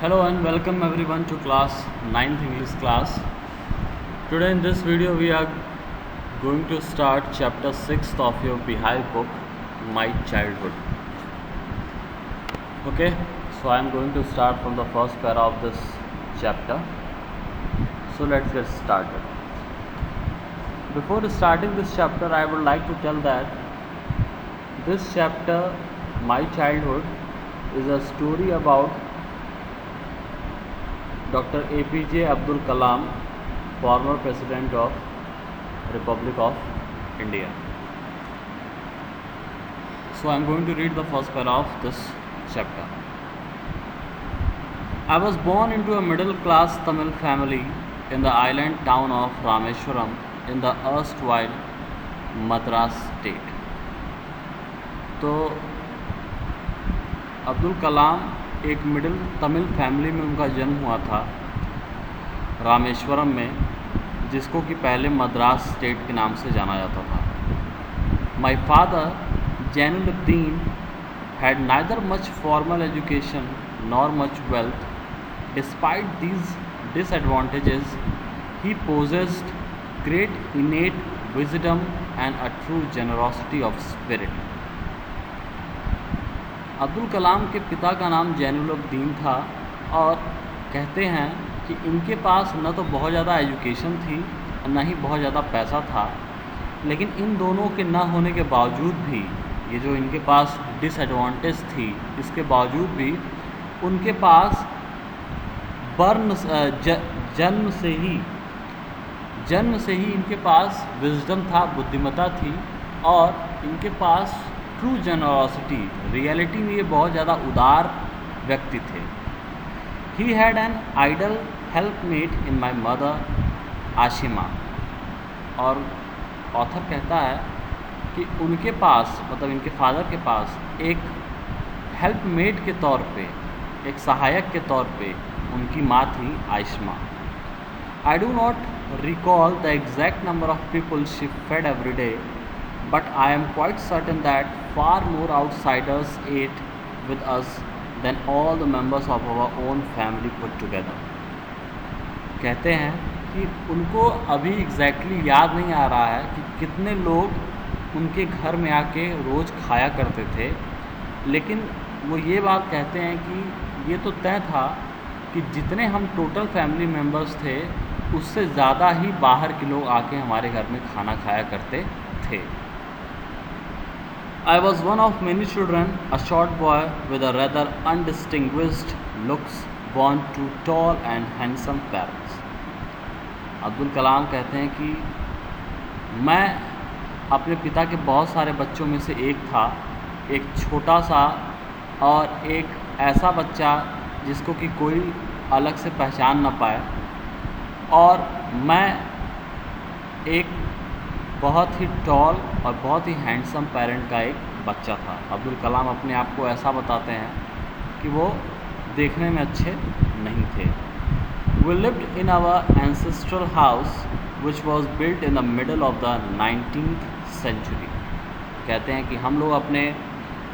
Hello and welcome everyone to class 9th English class. Today in this video we are going to start chapter 6th of your Beehive book, My Childhood. Okay, so I am going to start from the first para of this chapter. So let's get started. Before starting this chapter, I would like to tell that this chapter, My Childhood, is a story about Dr. APJ Abdul Kalam, former President of Republic of India. So I am going to read the first para of this chapter. I was born into a middle class Tamil family in the island town of Rameshwaram in the erstwhile Madras state. तो अब्दुल कलाम एक middle Tamil family में उनका जन्म हुआ था रामेश्वरम में, जिसको कि पहले मद्रास स्टेट के नाम से जाना जाता था। My father Jainuluddin had neither much formal education nor much wealth. Despite these disadvantages, he possessed great innate wisdom and a true generosity of spirit. Abdul Kalam के पिता का नाम जैनुलुद्दीन था और कहते हैं कि इनके पास न तो बहुत ज़्यादा एजुकेशन थी और न ही बहुत ज़्यादा पैसा था, लेकिन इन दोनों के न होने के बावजूद भी, ये जो इनके पास डिसएडवांटेज थी, इसके बावजूद भी उनके पास जन्म से ही इनके पास विजडम था, बुद्धिमत्ता थी और इनके पास ट्रू जेनरोसिटी, रियलिटी में ये बहुत ज़्यादा उदार व्यक्ति थे. He had an ideal helpmate in my mother Ashima. और ऑथर कहता है कि उनके पास, मतलब इनके फादर के पास, एक हेल्पमेट के तौर पे, एक सहायक के तौर पे उनकी माँ थी Ashiamma. I do not recall the exact number of people she fed every day, but I am quite certain that far more outsiders ate with us than all the members of our own family put together. कहते हैं कि उनको अभी exactly याद नहीं आ रहा है कि कितने लोग उनके घर में आके रोज़ खाया करते थे, लेकिन वो ये बात कहते हैं कि ये तो तय था कि जितने हम टोटल फैमिली मेम्बर्स थे उससे ज़्यादा ही बाहर के लोग आके हमारे घर में खाना खाया करते थे. I was one of many children, a short boy with a rather undistinguished looks, born to tall and handsome parents. Abdul Kalam कहते हैं कि मैं अपने पिता के बहुत सारे बच्चों में से एक था, एक छोटा सा और एक ऐसा बच्चा जिसको कि कोई अलग से पहचान ना पाए, और मैं एक बहुत ही टॉल और बहुत ही हैंडसम पेरेंट का एक बच्चा था. अब्दुल कलाम अपने आप को ऐसा बताते हैं कि वो देखने में अच्छे नहीं थे. We lived in our ancestral house which was built in the middle of the 19th century. कहते हैं कि हम लोग अपने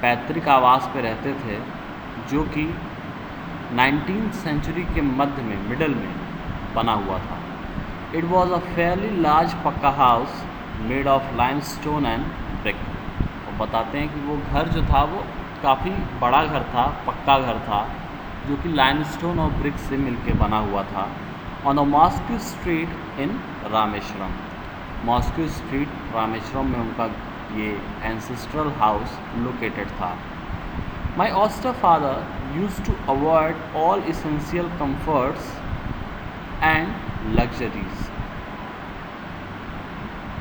पैतृक आवास पे रहते थे जो कि 19th सेंचुरी के मध्य में, मिडल में बना हुआ था. It was a fairly large pucca house made of limestone and brick. और बताते हैं कि वो घर जो था वो काफ़ी बड़ा घर था, पक्का घर था, जो कि लाइमस्टोन और ब्रिक से मिलके बना हुआ था. On the mosque street in Rameswaram. Mosque street Rameswaram में उनका ये एंसेस्ट्रल हाउस लोकेटेड था. My austere father used to avoid all essential comforts and luxuries.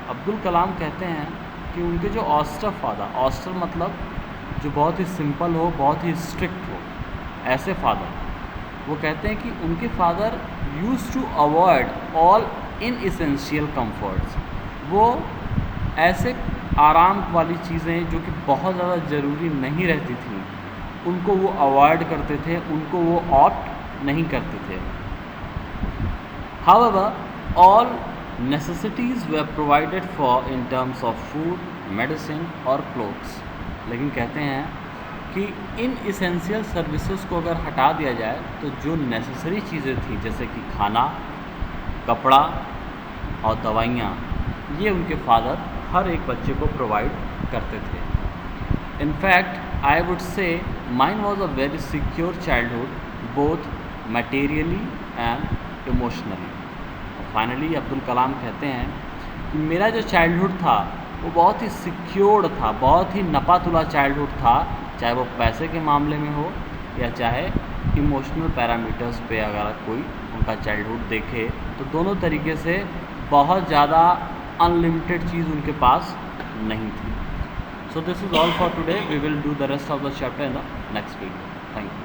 Abdul Kalam कहते हैं कि उनके जो ऑस्टर फादर, ऑस्टर मतलब जो बहुत ही सिंपल हो, बहुत ही स्ट्रिक्ट हो, ऐसे फादर, वो कहते हैं कि उनके father used to avoid all inessential comforts. वो ऐसे आराम वाली चीज़ें जो कि बहुत ज़्यादा ज़रूरी नहीं रहती थी, उनको वो अवॉइड करते थे, उनको वो ऑप्ट नहीं करते थे. However, all necessities were provided for in terms of food, medicine और clothes. लेकिन कहते हैं कि इन इसेंशियल सर्विसेज को अगर हटा दिया जाए तो जो नेसेसरी चीज़ें थी जैसे कि खाना, कपड़ा और दवाइयाँ, ये उनके फादर हर एक बच्चे को प्रोवाइड करते थे। In fact I would say mine was a very secure childhood both materially and emotionally. Finally Abdul Kalam कहते हैं कि मेरा जो चाइल्डहुड था वो बहुत ही सिक्योर्ड था, बहुत ही नपा तुला चाइल्डहुड था, चाहे वो पैसे के मामले में हो या चाहे इमोशनल पैरामीटर्स पे अगर कोई उनका चाइल्डहुड देखे तो दोनों तरीके से बहुत ज़्यादा अनलिमिटेड चीज़ उनके पास नहीं थी। So this is all for today. We will do the rest of the chapter in the next video. Thank you.